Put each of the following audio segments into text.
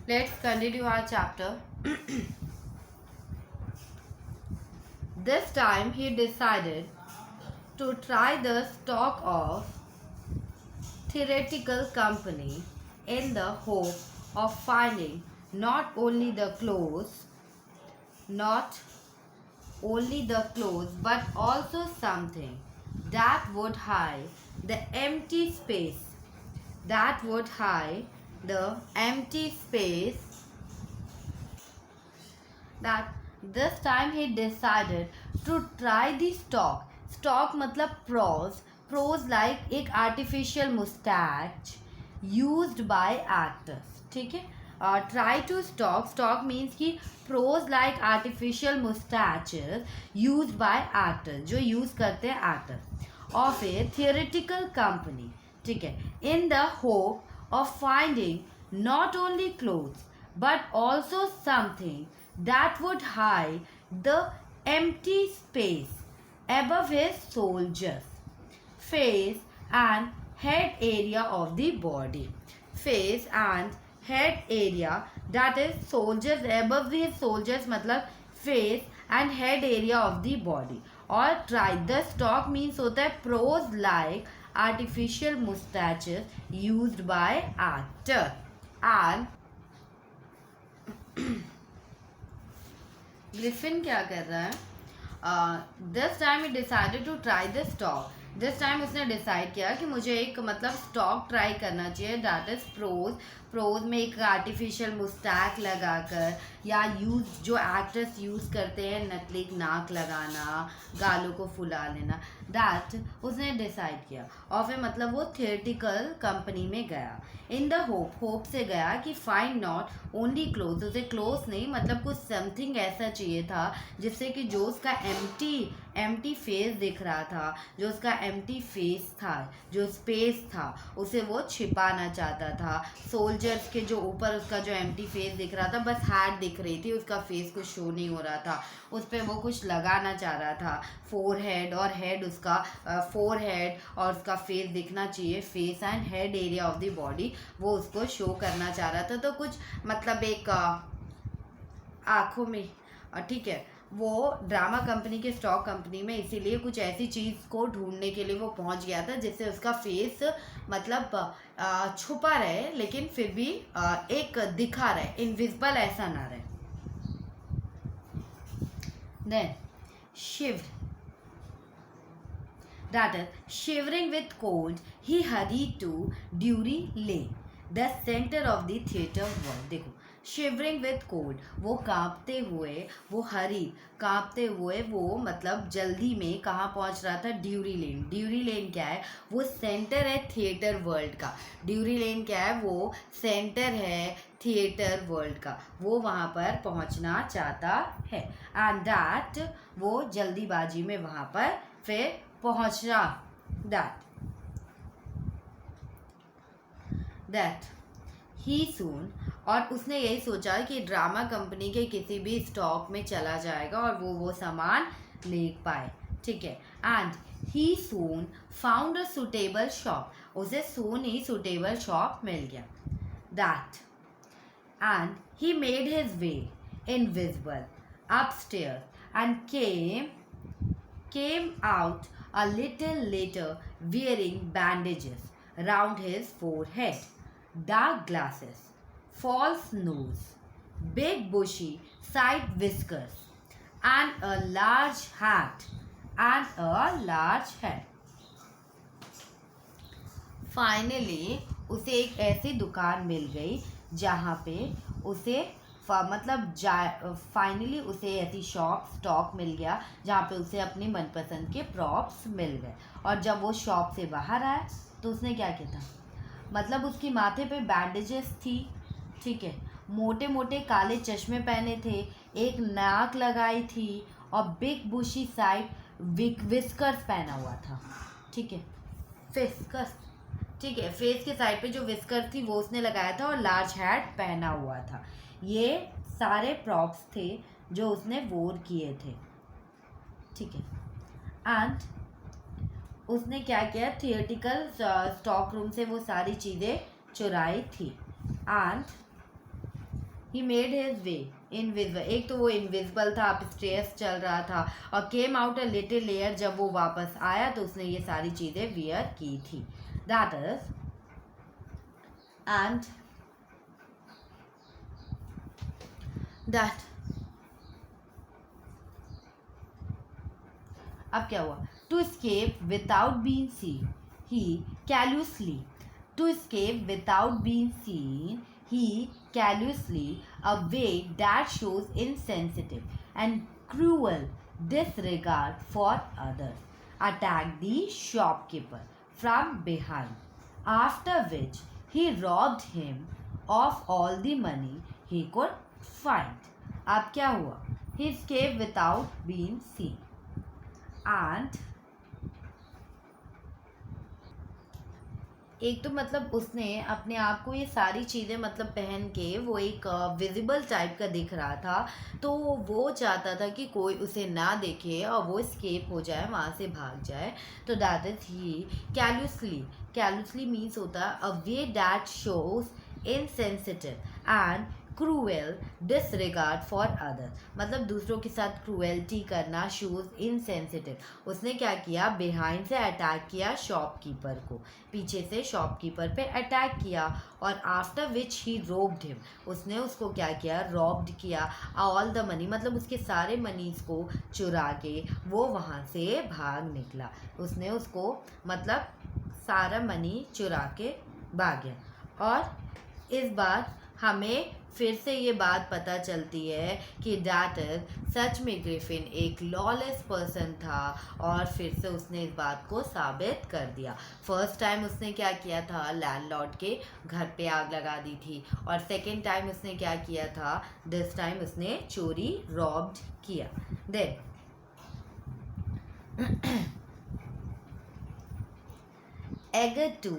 Let's continue our chapter. This time he decided to try the stock of theoretical company in the hope of finding not only the clothes but also something that would hide the empty space that this time he decided to try the stock मतलब prose like एक artificial mustache used by actors. ठीक है, try to stock means कि prose like artificial mustaches used by actors, जो use करते हैं actors of a theoretical company. ठीक है, in the hope of finding not only clothes but also something that would hide the empty space above his soldiers' face and head area of the body. Face and head area, that is soldiers, above his soldiers मतलब face and head area of the body. और try the stock means होता है prose like artificial mustaches used by actor. And Griffin क्या कर रहा है? This time he decided to try the stock. This time उसने decide किया कि मुझे एक मतलब स्टॉक ट्राई करना चाहिए, दैट इज प्रोज में एक आर्टिफिशियल मुस्टैक लगाकर या यूज जो एक्टर्स यूज़ करते हैं नकली नाक लगाना, गालों को फुला लेना, दैट उसने डिसाइड किया. और फिर मतलब वो थिएटिकल कंपनी में गया. इन द होप से गया कि फाइंड नॉट ओनली क्लोथ, उसे क्लोथ नहीं मतलब कुछ समथिंग ऐसा चाहिए था जिससे कि जो उसका एम्प्टी फेस दिख रहा था, जो उसका एम्प्टी फेस था, जो स्पेस था, उसे वो छिपाना चाहता था. सोल्जर्स के जो ऊपर उसका जो एम्प्टी फेस दिख रहा था, बस हैट दिख रही थी, उसका फेस कुछ शो नहीं हो रहा था. उस पर वो कुछ लगाना चाह रहा था. फोरहेड और हेड, उसका फोरहेड और उसका फेस दिखना चाहिए, face and head area of the body वो उसको शो करना चाह रहा था. तो कुछ मतलब एक आँखों में, ठीक है, वो ड्रामा कंपनी के स्टॉक कंपनी में इसीलिए कुछ ऐसी चीज़ को ढूंढने के लिए वो पहुंच गया था जिससे उसका फेस मतलब छुपा रहे लेकिन फिर भी एक दिखा रहे, इनविजिबल ऐसा ना रहे. देन शिव, that is shivering with cold, he hurried to Drury Lane, the center of the theatre world. देखो, शिवरिंग विथ कोल्ड, वो कांपते हुए वो मतलब जल्दी में कहाँ पहुँच रहा था? ड्यूरी लेन. ड्यूरी लेन क्या है? वो सेंटर है थिएटर वर्ल्ड का. ड्यूरी लेन क्या है? वो सेंटर है थिएटर वर्ल्ड का. वो वहाँ पर पहुँचना चाहता है. एंड दैट वो जल्दीबाजी में वहाँ पर फिर पहुँचना, दैट ही सून, और उसने यही सोचा कि ड्रामा कंपनी के किसी भी स्टॉक में चला जाएगा और वो सामान ले पाए. ठीक है. And he soon found a suitable shop, उसे सून ही सुटेबल शॉप मिल गया. That and he made his way invisible upstairs and came out a little later wearing bandages round his forehead, dark glasses, false nose, big bushy side whiskers, and a large hat. Finally उसे एक ऐसी दुकान मिल गई जहाँ पे उसे finally उसे ऐसी स्टॉक मिल गया जहाँ पे उसे अपनी मनपसंद के प्रॉप्स मिल गए. और जब वो शॉप से बाहर आया तो उसने क्या किया था? मतलब उसकी माथे पे बैंडेजेस थी, ठीक है, मोटे मोटे काले चश्मे पहने थे, एक नाक लगाई थी और बिग बुशी साइड विस्कर्स पहना हुआ था. ठीक है, विस्कर्स, ठीक है, फेस के साइड पे जो विस्कर थी वो उसने लगाया था और लार्ज हैट पहना हुआ था. ये सारे प्रॉप्स थे जो उसने वोर किए थे. ठीक है. एंड उसने क्या किया? थिएटिकल स्टॉक रूम से वो सारी चीज़ें चुराई थी. And he made his way invisible, एक तो वो इनविजिबल था, अब स्ट्रेस चल रहा था, और came out a little layer, जब वो वापस आया तो उसने ये सारी चीज़ें वियर की थी. That is and that. अब क्या हुआ? To escape without being seen, he callously, to escape without being seen, he callously, a way that shows insensitive and cruel disregard for others, attacked the shopkeeper from behind, after which he robbed him of all the money he could find. अब क्या हुआ? He escaped without being seen. And एक तो मतलब उसने अपने आप को ये सारी चीज़ें मतलब पहन के वो एक विजिबल टाइप का दिख रहा था, तो वो चाहता था कि कोई उसे ना देखे और वो स्केप हो जाए, वहाँ से भाग जाए. तो that is he callously. Callously means होता है a way that shows insensitive and cruel disregard for other, मतलब दूसरों के साथ क्रूएल्टी करना, शोज इनसेंसिटिव. उसने क्या किया? बिहाइंड से अटैक किया शॉपकीपर को, पीछे से शॉपकीपर पे अटैक किया, और after which he robed him, उसने उसको क्या किया? रॉब्ड किया ऑल द मनी, मतलब उसके सारे मनीज को चुरा के वो वहाँ से भाग निकला. उसने उसको मतलब सारा मनी चुरा के भाग गया. और इस बार हमें फिर से ये बात पता चलती है कि डैट सच में ग्रिफिन एक लॉलेस पर्सन था, और फिर से उसने इस बात को साबित कर दिया. फर्स्ट टाइम उसने क्या किया था? लैंडलॉर्ड के घर पे आग लगा दी थी, और सेकेंड टाइम उसने क्या किया था? दिस टाइम उसने चोरी रॉब्ड किया. Then eager to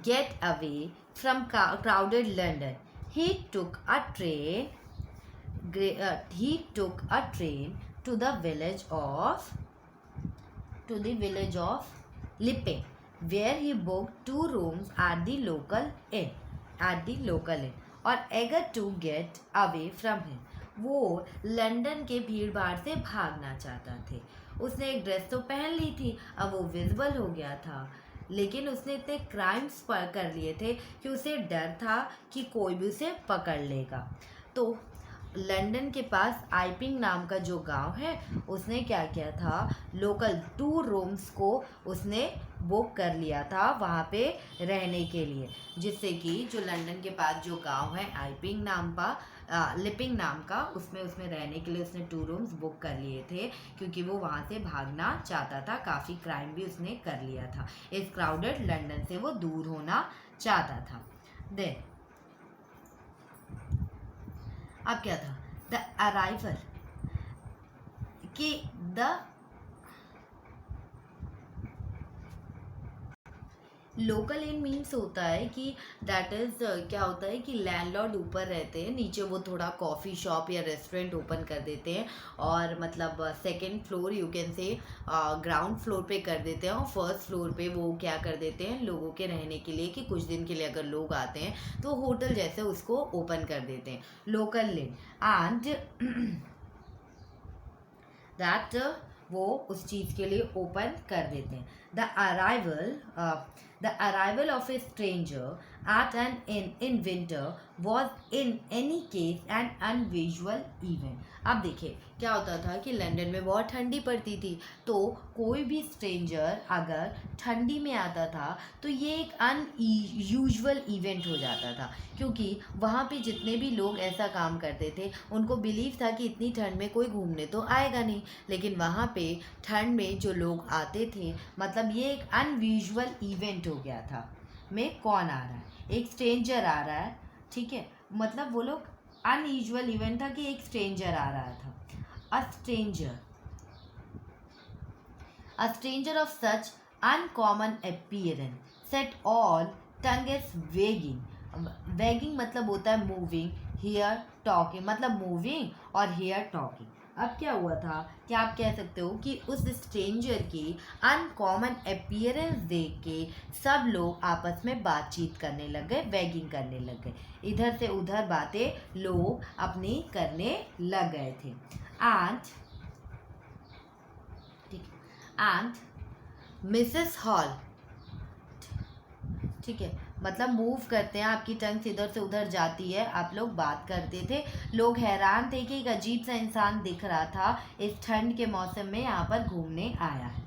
get away from crowded London, he took a train. He took a train to the village of Lipping, where he booked 2 rooms at the local inn. और eager to get away from him, वो London के भीड़ भाड़ से भागना चाहता थे. उसने एक ड्रेस तो पहन ली थी, अब वो विजिबल हो गया था, लेकिन उसने इतने क्राइम्स पर कर लिए थे कि उसे डर था कि कोई भी उसे पकड़ लेगा. तो लंदन के पास आइपिंग नाम का जो गांव है, उसने क्या किया था? लोकल 2 रूम्स को उसने बुक कर लिया था वहाँ पे रहने के लिए, जिससे कि जो लंदन के पास जो गांव है आइपिंग नाम का, लिपिंग नाम का, उसमें रहने के लिए उसने 2 रूम्स बुक कर लिए थे, क्योंकि वो वहाँ से भागना चाहता था. काफ़ी क्राइम भी उसने कर लिया था, इस क्राउडेड लंदन से वो दूर होना चाहता था. देन अब क्या था? द अराइवल कि द लोकल इन मीन्स होता है कि दैट इज़ क्या होता है कि लैंडलॉर्ड ऊपर रहते हैं, नीचे वो थोड़ा कॉफ़ी शॉप या रेस्टोरेंट ओपन कर देते हैं, और मतलब second floor you can say ground floor पे कर देते हैं, और फर्स्ट फ्लोर पे वो क्या कर देते हैं? लोगों के रहने के लिए, कि कुछ दिन के लिए अगर लोग आते हैं तो होटल जैसे उसको ओपन कर देते हैं, लोकल लिन. एंड दैट वो उस चीज़ के लिए ओपन कर देते हैं. The arrival of a stranger at an inn winter was in any case an unusual event. अब देखिए क्या होता था कि लंदन में बहुत ठंडी पड़ती थी, तो कोई भी स्ट्रेंजर अगर ठंडी में आता था तो ये एक अनयूजुअल इवेंट हो जाता था, क्योंकि वहाँ पे जितने भी लोग ऐसा काम करते थे उनको बिलीव था कि इतनी ठंड में कोई घूमने तो आएगा नहीं, लेकिन वहाँ पे ठंड में जो लोग आते थे, मतलब ये एक अनयूजुअल इवेंट हो गया था. में कौन आ रहा है? एक स्ट्रेंजर आ रहा है, ठीक है, मतलब वो लोग अनयूजुअल इवेंट था कि एक स्ट्रेंजर आ रहा था. A stranger of such uncommon appearance set all tongues wagging मतलब होता है मूविंग, हियर टॉकिंग, मतलब मूविंग और हियर टॉकिंग. अब क्या हुआ था कि आप कह सकते हो कि उस स्ट्रेंजर की अनकॉमन अपीयरेंस देख के सब लोग आपस में बातचीत करने लग गए, वैगिंग करने लग गए, इधर से उधर बातें लोग अपनी करने लग गए थे। एंड मिसेस हॉल, ठीक है, मतलब मूव करते हैं, आपकी टंग इधर से उधर जाती है, आप लोग बात करते थे, लोग हैरान थे कि एक अजीब सा इंसान दिख रहा था इस ठंड के मौसम में यहाँ पर घूमने आया है।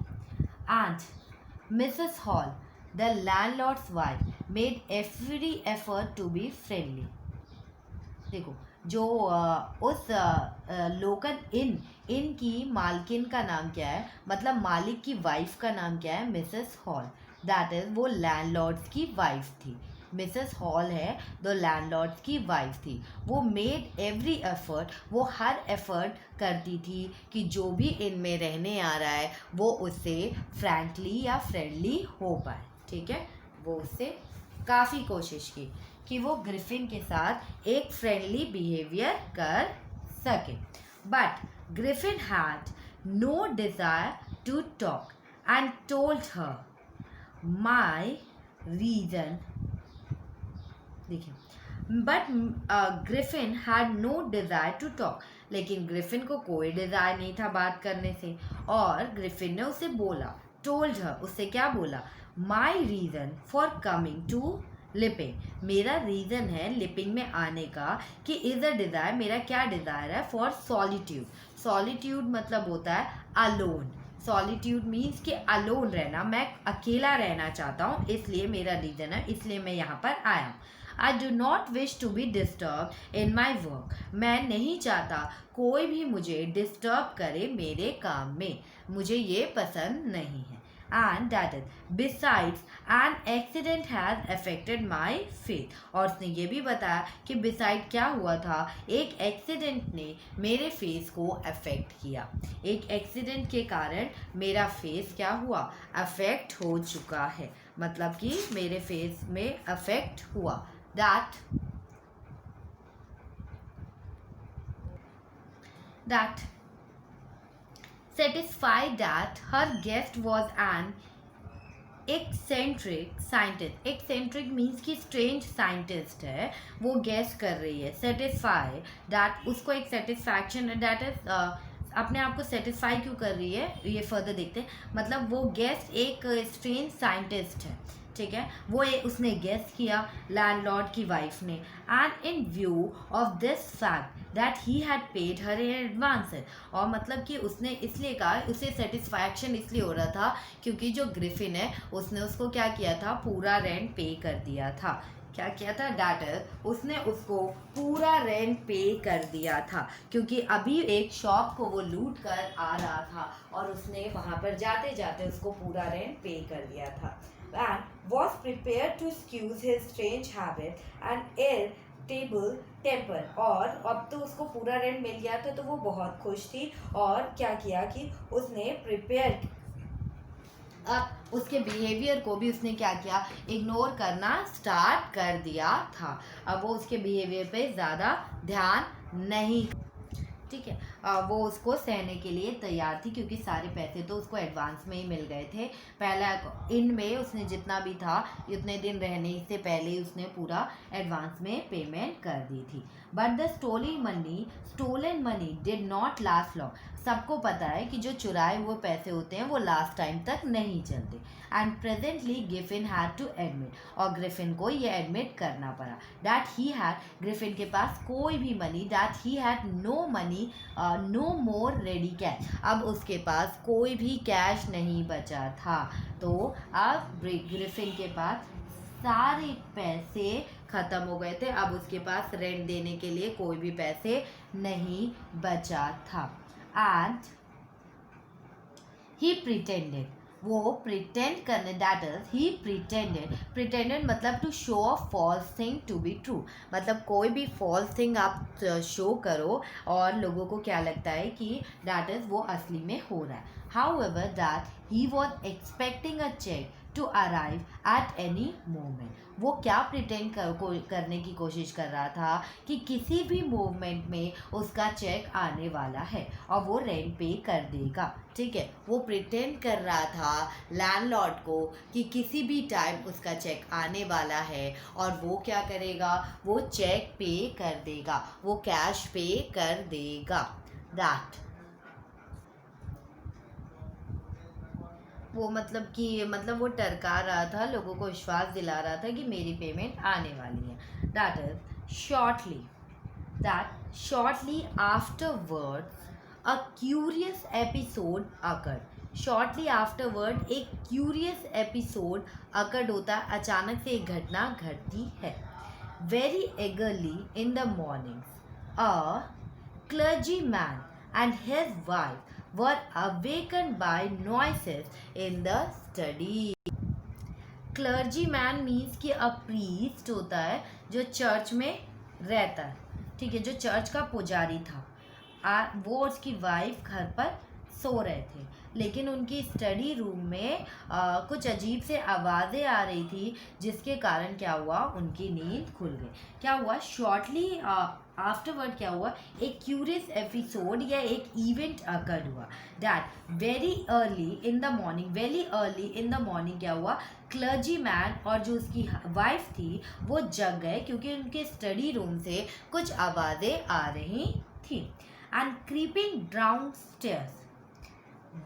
And Mrs Hall the landlord's wife made every effort to be friendly. देखो, जो उस लोकल इन की मालकिन का नाम क्या है, मतलब मालिक की वाइफ का नाम क्या है, मिसेस हॉल। दैट इज वो लैंडलॉर्ड्स की वाइफ थी। मिसेस हॉल है तो लैंडलॉर्ड्स की वाइफ थी। वो मेड एवरी एफर्ट, वो हर एफर्ट करती थी कि जो भी इनमें रहने आ रहा है वो उससे फ्रैंकली या फ्रेंडली हो पाए। ठीक है, वो उससे काफ़ी कोशिश की कि वो ग्रिफिन के साथ एक फ्रेंडली बिहेवियर कर सके। But Griffin had no desire to talk and told her my reason. देखिए, but Griffin had no desire to talk, लेकिन ग्रिफिन को कोई डिज़ायर नहीं था बात करने से, और ग्रिफिन ने उसे बोला, टोल्ड हर, उससे क्या बोला, my reason for coming to Iping, मेरा रीज़न है लिपिंग में आने का कि इज़ अ डिज़ायर, मेरा क्या डिज़ायर है, फॉर सॉलिट्यूड। सॉलिट्यूड मतलब होता है अलोन, सॉलिट्यूड मीन्स कि अलोन रहना, मैं अकेला रहना चाहता हूँ, इसलिए मेरा रीज़न है, इसलिए मैं यहाँ पर आया हूँ। I do not wish to be disturb in my work, मैं नहीं चाहता कोई भी मुझे डिस्टर्ब करे मेरे काम में, मुझे ये पसंद नहीं है। And that is, besides, an accident has affected my faith, और उसने ये भी बताया कि beside क्या हुआ था, एक एक्सीडेंट ने मेरे फेस को अफेक्ट किया, एक एक्सीडेंट के कारण मेरा फेस क्या हुआ, अफेक्ट हो चुका है, मतलब कि मेरे फेस में अफेक्ट हुआ। that satisfied that her guest was an eccentric scientist, eccentric means कि strange scientist है, वो guess कर रही है, satisfy that, उसको एक satisfaction, that is अपने आप को सेटिस्फाई क्यों कर रही है, ये फर्दर देखते हैं, मतलब वो गेस्ट एक स्ट्रेंज साइंटिस्ट है, ठीक है, वो उसने गेस किया लैंडलॉर्ड की वाइफ ने, and in view of this fact that he had paid her in advance, और मतलब कि उसने इसलिए कहा, उसे सेटिस्फैक्शन इसलिए हो रहा था क्योंकि जो ग्रिफिन है उसने उसको क्या किया था, पूरा रेंट पे कर दिया था, क्या किया था, डैटर उसने उसको पूरा रेंट पे कर दिया था, क्योंकि अभी एक शॉप को वो लूट कर आ रहा था और उसने वहाँ पर जाते जाते उसको पूरा रेंट पे कर दिया था। And was prepared to excuse his strange habit and irritable temper, और अब तो उसको पूरा रेंट मिल गया था तो वो बहुत खुश थी, और क्या किया कि उसने प्रिपेयर, अब उसके बिहेवियर को भी उसने क्या किया, इग्नोर करना स्टार्ट कर दिया था, अब वो उसके बिहेवियर पे ज़्यादा ध्यान नहीं, ठीक है, वो उसको सहने के लिए तैयार थी क्योंकि सारे पैसे तो उसको एडवांस में ही मिल गए थे, पहला इनमें उसने जितना भी था उतने दिन रहने से पहले ही उसने पूरा एडवांस में पेमेंट कर दी थी। But the stolen money did not last long, सबको पता है कि जो चुराए हुए पैसे होते हैं वो लास्ट टाइम तक नहीं चलते, and presently Griffin had to admit, और ग्रिफिन को ये एडमिट करना पड़ा दैट ही हैड, ग्रिफिन के पास कोई भी money, that he had no money, no more ready cash, अब उसके पास कोई भी कैश नहीं बचा था, तो अब ग्रिफिन के पास सारे पैसे ख़त्म हो गए थे, अब उसके पास रेंट देने के लिए कोई भी पैसे नहीं बचा था। एंड ही प्रिटेंडेड, वो प्रिटेंड करने, दैट इज ही प्रिटेंडेड मतलब to show a false thing to be true, मतलब कोई भी फॉल्स थिंग आप शो करो और लोगों को क्या लगता है कि दैट इज़ वो असली में हो रहा है। However that he was expecting a cheque to arrive at any moment. वो क्या प्रिटेंड करने की कोशिश कर रहा था कि किसी भी मूवमेंट में उसका चेक आने वाला है और वो रेंट पे कर देगा। ठीक है, वो प्रिटेंड कर रहा था लैंडलॉर्ड को कि किसी भी टाइम उसका चेक आने वाला है और वो क्या करेगा, वो चेक पे कर देगा, वो कैश पे कर देगा। दैट वो वो टरका रहा था, लोगों को विश्वास दिला रहा था कि मेरी पेमेंट आने वाली है। That shortly afterwards a curious episode occurred. Shortly afterward एक क्यूरियस एपिसोड अकर्ड होता है, अचानक से एक घटना घटती है। Very early in the mornings, a clergyman and his wife were awakened by noises in the study. Clergyman means कि अ प्रीस्ट होता है जो चर्च में रहता है, ठीक है, जो चर्च का पुजारी था। वो और उसकी वाइफ घर पर सो रहे थे, लेकिन उनकी स्टडी रूम में कुछ अजीब से आवाज़ें आ रही थी, जिसके कारण क्या हुआ, उनकी नींद खुल गई। क्या हुआ, शॉर्टली आफ्टरवर्ड क्या हुआ, एक क्यूरियस एपिसोड या एक इवेंट अकर हुआ। That very early in the morning क्या हुआ, क्लर्जी मैन और जो उसकी वाइफ थी वो जग गए, क्योंकि उनके स्टडी रूम से कुछ आवाज़ें आ रही थी। And creeping down stairs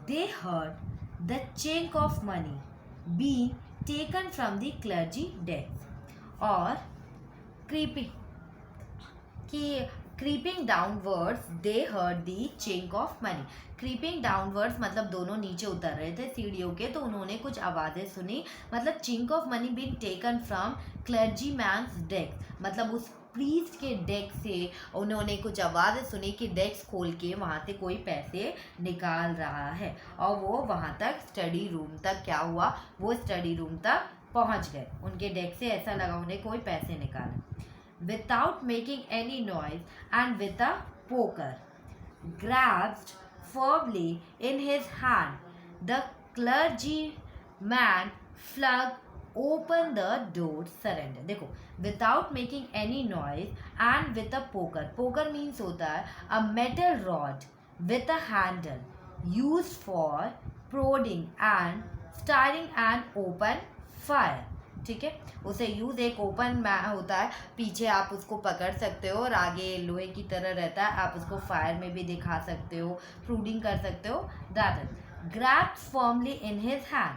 they heard the chink of money being taken from the clergy desk। और creeping downwards they heard the chink of money। creeping downwards मतलब दोनों नीचे उतर रहे थे सीढ़ियों के, तो उन्होंने कुछ आवाज़ें सुनी। मतलब chink of money being taken from clergyman's desk, मतलब उस प्रीस्ट के डेस्क से उन्होंने कुछ आवाज़ें सुनी कि डेस्क खोल के वहाँ से कोई पैसे निकाल रहा है, और वो वहाँ तक स्टडी रूम तक क्या हुआ, वो स्टडी रूम तक पहुँच गए। उनके डेस्क से ऐसा लगा उन्हें कोई पैसे निकाले। Without making any noise and with a poker grasped firmly in his hand, the clergyman flung open the door, surrender। देखो, without making any noise and with a poker means होता है a metal rod with a handle used for prodding and starting an open fire। ठीक है, उसे use एक open होता है, पीछे आप उसको पकड़ सकते हो और आगे लोहे की तरह रहता है, आप उसको फायर में भी दिखा सकते हो, प्रूडिंग कर सकते हो। That is grasped firmly in his hand,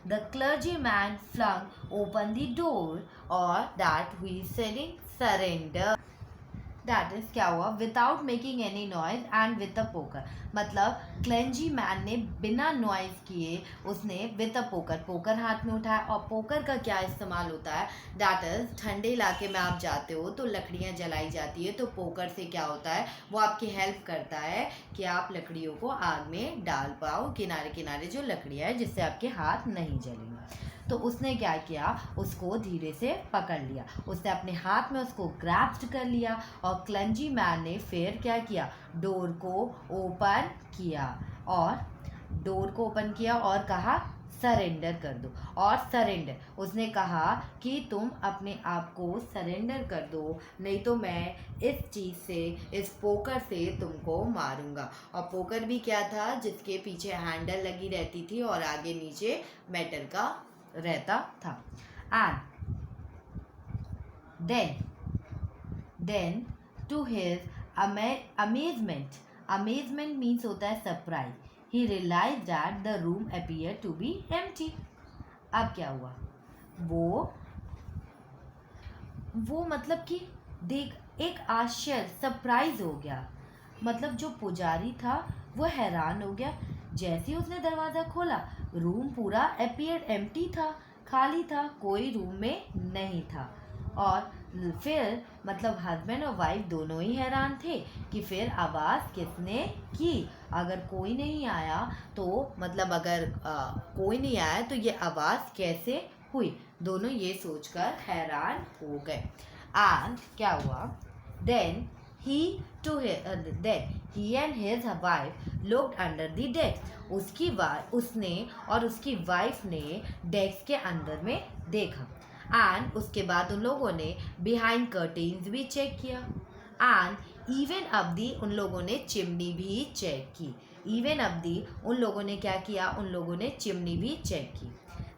the clergyman flung open the door और दैट हुई सेलिंग सरेंडर। दैट इज क्या हुआ, without making any noise and with a poker, मतलब क्लेंजी मैन ने बिना नॉइज किए उसने विद अ पोकर हाथ में उठाया। और पोकर का क्या इस्तेमाल होता है, दैट इज ठंडे इलाके में आप जाते हो तो लकड़ियाँ जलाई जाती है, तो पोकर से क्या होता है, वो आपकी हेल्प करता है कि आप लकड़ियों को आग में डाल पाओ, किनारे किनारे जो लकड़ियाँ है, जिससे आपके हाथ नहीं जलेंगे। तो उसने क्या किया, उसको धीरे से पकड़ लिया, उसने अपने हाथ में उसको ग्रैप्ड कर लिया, और क्लंजी मैन ने फिर क्या किया, डोर को ओपन किया और कहा सरेंडर कर दो। और सरेंडर उसने कहा कि तुम अपने आप को सरेंडर कर दो, नहीं तो मैं इस चीज़ से, इस पोकर से तुमको मारूंगा। और पोकर भी क्या था, जिसके पीछे हैंडल लगी रहती थी और आगे नीचे मेटल का रहता था। And then to his amazement means होता है surprise, he realise that the room appear to be empty. अब क्या हुआ, वो मतलब कि देख एक आश्चर्य, सरप्राइज हो गया, मतलब जो पुजारी था वो हैरान हो गया। जैसे ही उसने दरवाज़ा खोला, रूम पूरा अपीयर एम्प्टी था, खाली था, कोई रूम में नहीं था। और फिर मतलब हस्बैंड और वाइफ दोनों ही हैरान थे कि फिर आवाज़ किसने की, अगर कोई नहीं आया तो मतलब अगर कोई नहीं आया तो ये आवाज़ कैसे हुई, दोनों ये सोचकर हैरान हो गए। एंड क्या हुआ, then he and his wife looked under the desk. उसने और उसकी वाइफ ने डेस्क के अंदर में देखा. एंड उसके बाद उन लोगों ने बिहाइंड कर्टेन्स भी चेक किया. एंड इवन अब्दी उन लोगों ने चिमनी भी चेक की. इवन अब्दी उन लोगों ने क्या किया, उन लोगों ने चिमनी भी चेक की.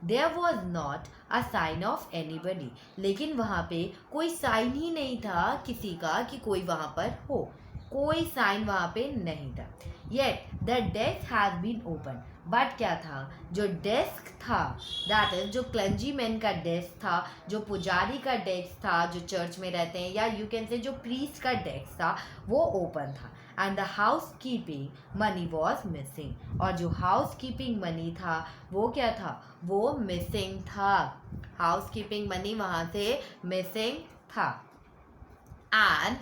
There was not a sign of anybody. लेकिन वहाँ पे कोई साइन ही नहीं था किसी का कि कोई वहाँ पर हो. कोई साइन वहाँ पे नहीं था. Yet the desk has been open. But क्या था, जो डेस्क था, दैट इज जो क्लंजी मैन का डेस्क था, जो पुजारी का डेस्क था, जो चर्च में रहते हैं, या यू कैन से जो प्रीस्ट का डेस्क था, वो ओपन था. And the house keeping money was missing. और जो हाउस कीपिंग मनी था वो क्या था, वो मिसिंग था. हाउस कीपिंग मनी वहाँ से मिसिंग था. And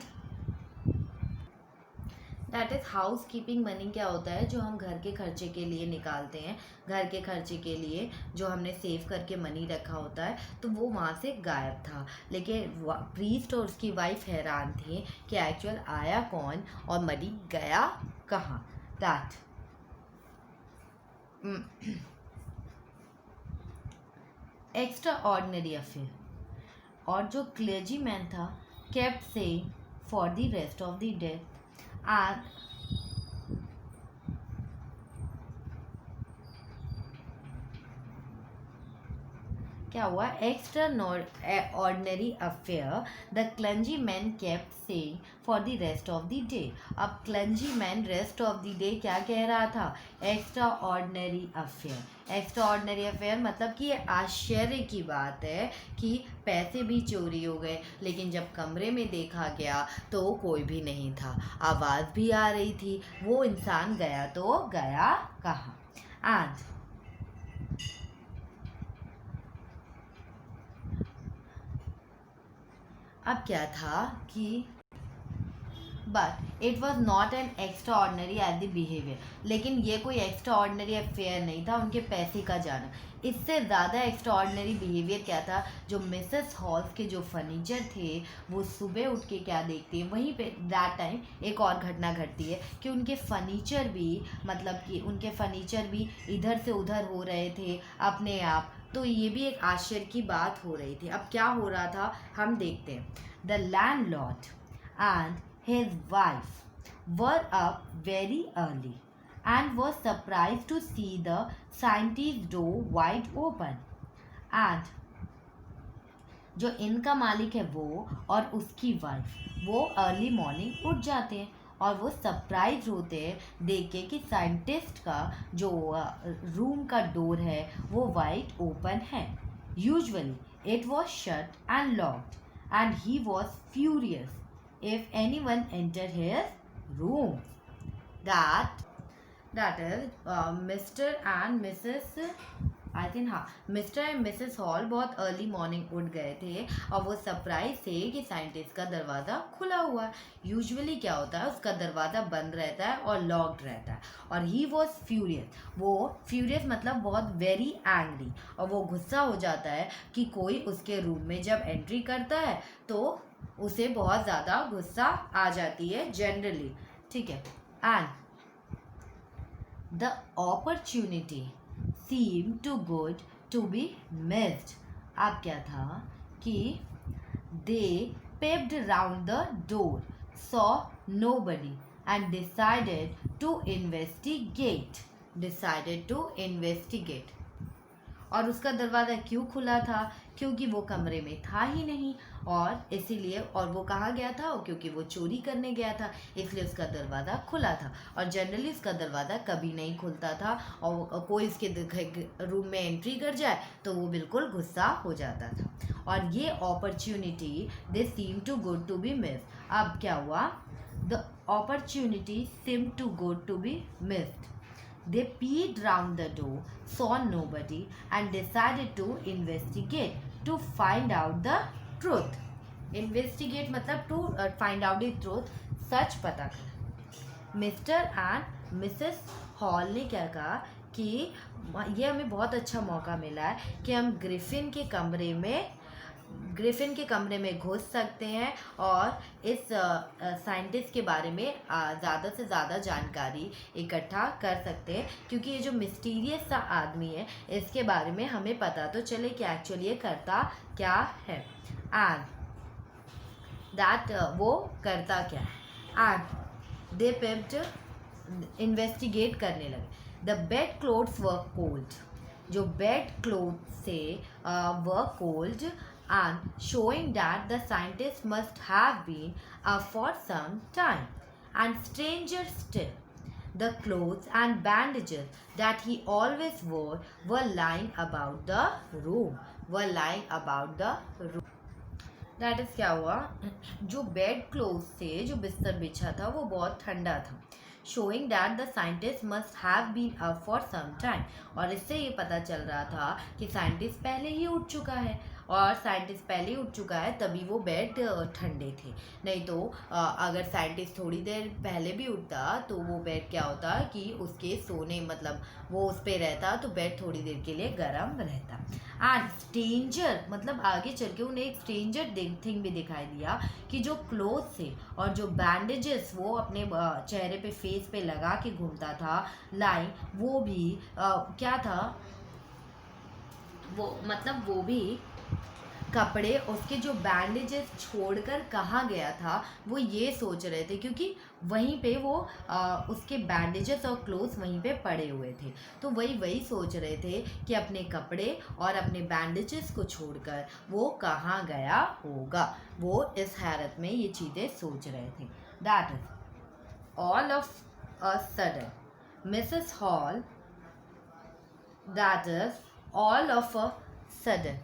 that is house keeping money क्या होता है, जो हम घर के खर्चे के लिए निकालते हैं, घर के खर्चे के लिए जो हमने सेव करके मनी रखा होता है, तो वो वहाँ से गायब था. लेकिन प्रीस्ट और उसकी वाइफ हैरान थे कि एक्चुअल आया कौन और मनी गया कहाँ. That extraordinary affair. और जो क्लेजी मैन था kept say for the rest of the day. And क्या हुआ, extraordinary affair the clumsy man kept saying for the rest of the day. अब clumsy man rest of the day क्या कह रहा था, extraordinary affair. Extraordinary affair मतलब कि ये आश्चर्य की बात है कि पैसे भी चोरी हो गए, लेकिन जब कमरे में देखा गया तो कोई भी नहीं था. आवाज़ भी आ रही थी, वो इंसान गया तो गया कहाँ. एंड अब क्या था कि but it was not an extra ordinary at the behaviour. लेकिन ये कोई एक्स्ट्रा ऑर्डिनरी अफेयर नहीं था उनके पैसे का जाना. इससे ज़्यादा एक्स्ट्रा ऑर्डिनरी बिहेवियर क्या था, जो मिसेस हॉल्स के जो फर्नीचर थे वो सुबह उठ के क्या देखती हैं, वहीं पे दैट टाइम एक और घटना घटती है कि उनके फर्नीचर भी, मतलब कि उनके फर्नीचर भी इधर से उधर हो रहे थे अपने आप. तो ये भी एक आश्चर्य की बात हो रही थी. अब क्या हो रहा था हम देखते हैं. The landlord and his wife were up very early and were surprised to see the scientist's door wide open. And जो इनका मालिक है वो और उसकी वाइफ वो अर्ली मॉर्निंग उठ जाते हैं और वो सरप्राइज होते हैं देख के कि साइंटिस्ट का जो रूम का डोर है वो वाइड ओपन है. Usually it was shut and locked and he was furious if anyone enter his room. That is Mr. and Mrs. I think हाँ, मिस्टर एंड मिसेस हॉल बहुत early morning उठ गए थे और वो सरप्राइज थे कि साइंटिस्ट का दरवाज़ा खुला हुआ है. यूजुअली क्या होता है, उसका दरवाज़ा बंद रहता है और लॉक्ड रहता है. और ही वॉज फ्यूरियस. वो फ्यूरियस मतलब बहुत वेरी एंग्री, और वो गुस्सा हो जाता है कि कोई उसके रूम में जब एंट्री करता है तो उसे बहुत ज़्यादा गुस्सा आ जाती है जनरली. ठीक है. And the opportunity seemed too good to be missed. अब क्या था कि they peeped round the door, saw nobody and decided to investigate. और उसका दरवाज़ा क्यों खुला था, क्योंकि वो कमरे में था ही नहीं, और इसीलिए, और वो कहाँ गया था, क्योंकि वो चोरी करने गया था, इसलिए उसका दरवाज़ा खुला था. और जनरली उसका दरवाज़ा कभी नहीं खुलता था, और कोई उसके रूम में एंट्री कर जाए तो वो बिल्कुल गुस्सा हो जाता था. और ये opportunity they seem to good to be miss. अब क्या हुआ, the opportunity seem to good to be missed. They peeped round the door, saw nobody, and decided to investigate to find out the truth. Investigate मतलब to find out the truth, सच पता कर. Mister and Mrs hall ने क्या कहा कि ये हमें बहुत अच्छा मौका मिला है कि हम ग्रिफिन के कमरे में ग्रिफिन के कमरे में घुस सकते हैं और इस साइंटिस्ट के बारे में ज़्यादा से ज़्यादा जानकारी इकट्ठा कर सकते हैं, क्योंकि ये जो मिस्टीरियस सा आदमी है इसके बारे में हमें पता तो चले कि एक्चुअली ये करता क्या है, एंड दैट वो करता क्या है। एंड दे पिप्ड, इन्वेस्टिगेट करने लगे। The bed clothes were cold, जो बेड क्लोथ से were cold, and showing that the scientist must have been up for some time. And stranger still, the clothes and bandages that he always wore were lying about the room. Were lying about the room. That is क्या हुआ, जो bed cloth से जो बिस्तर बिछा था वो बहुत ठंडा था, showing that the scientist must have been up for some time. और इससे ये पता चल रहा था कि साइंटिस्ट पहले ही उठ चुका है, और साइंटिस्ट पहले ही उठ चुका है तभी वो बेड ठंडे थे। नहीं तो अगर साइंटिस्ट थोड़ी देर पहले भी उठता तो वो बेड क्या होता कि उसके सोने मतलब वो उस पर रहता तो बेड थोड़ी देर के लिए गर्म रहता। एंड स्ट्रेंजर मतलब आगे चल के उन्हें एक स्ट्रेंजर थिंग भी दिखाई दिया कि जो क्लोथ थे और जो बैंडेजेस वो अपने चेहरे पे फेस पे लगा के घूमता था लाइन, वो भी क्या था, वो मतलब वो भी कपड़े उसके जो बैंडेजेस छोड़कर कहाँ गया था वो ये सोच रहे थे, क्योंकि वहीं पे वो उसके बैंडेजेस और क्लोथ्स वहीं पे पड़े हुए थे, तो वही सोच रहे थे कि अपने कपड़े और अपने बैंडेजेस को छोड़कर वो कहाँ गया होगा। वो इस हैरत में ये चीज़ें सोच रहे थे। That is all of a sudden Mrs hall, that is all of a sudden.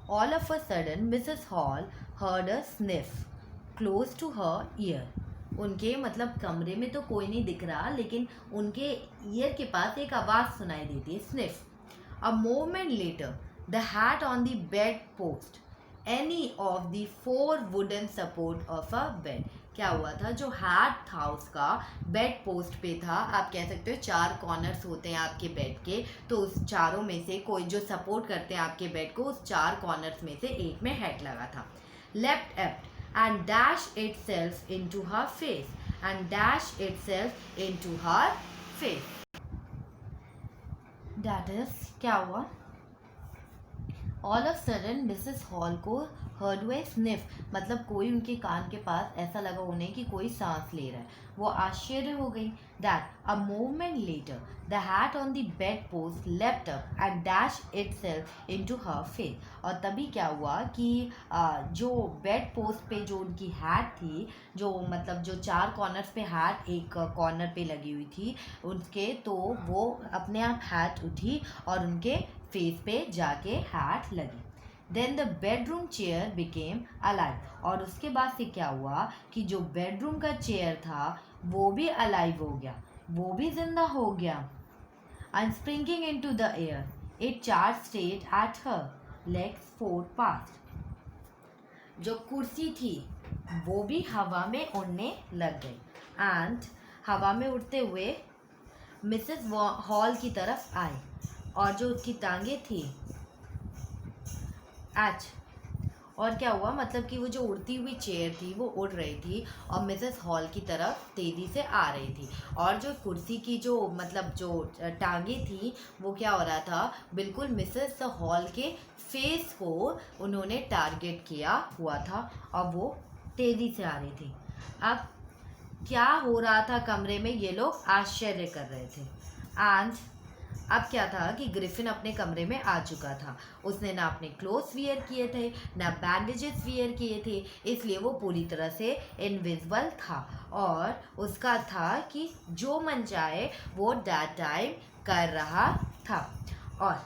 All of a sudden, Mrs. Hall heard a sniff close to her ear. उनके मतलब कमरे में तो कोई नहीं दिख रहा, लेकिन उनके ईयर के पास एक आवाज़ सुनाई देती है, sniff. A moment later, the hat on the bed post, any of the four wooden support of a bed. क्या हुआ था, जो हैट था उसका बेड पोस्ट पे था, आप कह सकते हो 4 कॉर्नर्स होते हैं आपके बेड के, तो उस चारों में से कोई जो सपोर्ट करते हैं आपके बेड को, उस 4 कॉर्नर्स में से एक में हैट लगा था। Left apt and dash itself into her face, and dash itself into her face. That is क्या हुआ, all of sudden Mrs hall को हर्ड हुए स्निफ, मतलब कोई उनके कान के पास ऐसा लगा उन्हें कि कोई सांस ले रहा है, वो आश्चर्य हो गई। That a moment later the hat on the bed post left up and dash itself into her face, और तभी क्या हुआ कि जो बेड पोस्ट पे जो उनकी हैट थी, जो मतलब जो 4 कॉर्नर्स पे हैट एक कॉर्नर पे लगी हुई थी उसके, तो वो अपने आप हैट उठी और उनके फेस पे जाके हैट लगी। Then the bedroom chair became alive, और उसके बाद से क्या हुआ कि जो बेडरूम का चेयर था वो भी अलाइव हो गया, वो भी जिंदा हो गया। And springing in to the air it charge state at her legs four past, जो कुर्सी थी वो भी हवा में उड़ने लग गई, एंड हवा में उड़ते हुए मिसेस हॉल की तरफ आई, और जो उसकी टांगे थी आज, और क्या हुआ मतलब कि वो जो उड़ती हुई चेयर थी वो उड़ रही थी और मिसेस हॉल की तरफ तेज़ी से आ रही थी, और जो कुर्सी की जो मतलब जो टांगे थी वो क्या हो रहा था, बिल्कुल मिसेस हॉल के फेस को उन्होंने टारगेट किया हुआ था और वो तेज़ी से आ रही थी। अब क्या हो रहा था कमरे में, ये लोग आश्चर्य कर रहे थे। एंड अब क्या था कि ग्रिफिन अपने कमरे में आ चुका था, उसने ना अपने क्लोथ्स वियर किए थे ना बैंडेजेस वियर किए थे, इसलिए वो पूरी तरह से इनविजिबल था, और उसका था कि जो मन चाहे वो दैट टाइम कर रहा था। और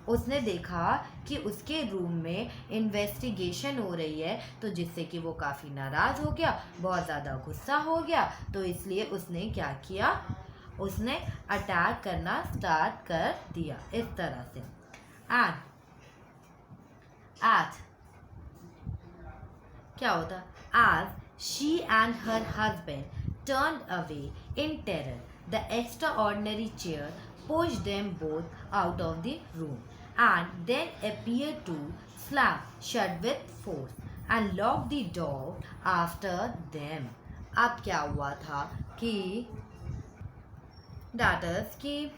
उसने देखा कि उसके रूम में इन्वेस्टिगेशन हो रही है, तो जिससे कि वो काफ़ी नाराज़ हो गया, बहुत ज़्यादा गुस्सा हो गया, तो इसलिए उसने क्या किया, उसने अटैक करना स्टार्ट कर दिया इस तरह से। एंड एज क्या होता, as she and her husband turned away in terror the extraordinary chair pushed them both out of the room, and then appeared to slam shut with force and lock the door after them. अब क्या हुआ था कि that is कि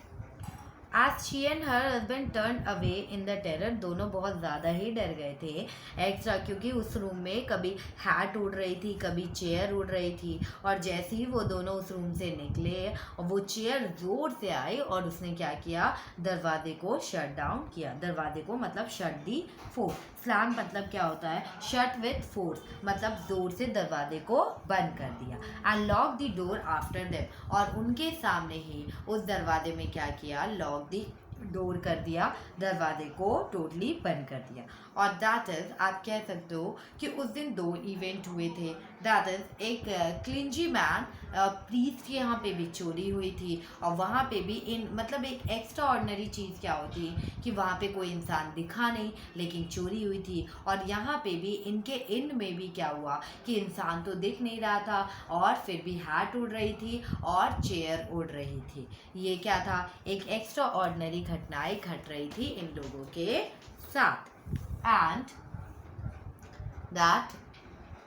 As she and her husband turned away in the terror, दोनों बहुत ज़्यादा ही डर गए थे एक्स्ट्रा, क्योंकि उस रूम में कभी हैट उड़ रही थी, कभी चेयर उड़ रही थी, और जैसे ही वो दोनों उस रूम से निकले और वो चेयर ज़ोर से आई और उसने क्या किया, दरवाजे को शट डाउन किया। दरवाजे को मतलब शट दी फोर्स, स्लैम मतलब क्या होता है, शट विथ फोर्स मतलब ज़ोर से दरवाजे को बंद कर दिया। And lock the door after them, और उनके सामने ही उस दरवाजे में क्या किया, लॉक दी डोर कर दिया, दरवाजे को टोटली बंद कर दिया। और दैट इज, आप कह सकते हो कि उस दिन दो इवेंट हुए थे। दैट इज एक क्लिंजी मैन प्रीस्ट के यहाँ पे भी चोरी हुई थी, और वहाँ पे भी इन मतलब एक एक्स्ट्रा ऑर्डिनरी चीज़ क्या होती है कि वहाँ पे कोई इंसान दिखा नहीं लेकिन चोरी हुई थी। और यहाँ पे भी इनके इन में भी क्या हुआ कि इंसान तो दिख नहीं रहा था और फिर भी हैट उड़ रही थी और चेयर उड़ रही थी। ये क्या था, एक एक्स्ट्रा ऑर्डिनरी घटनाएं घट रही थी इन लोगों के साथ। And that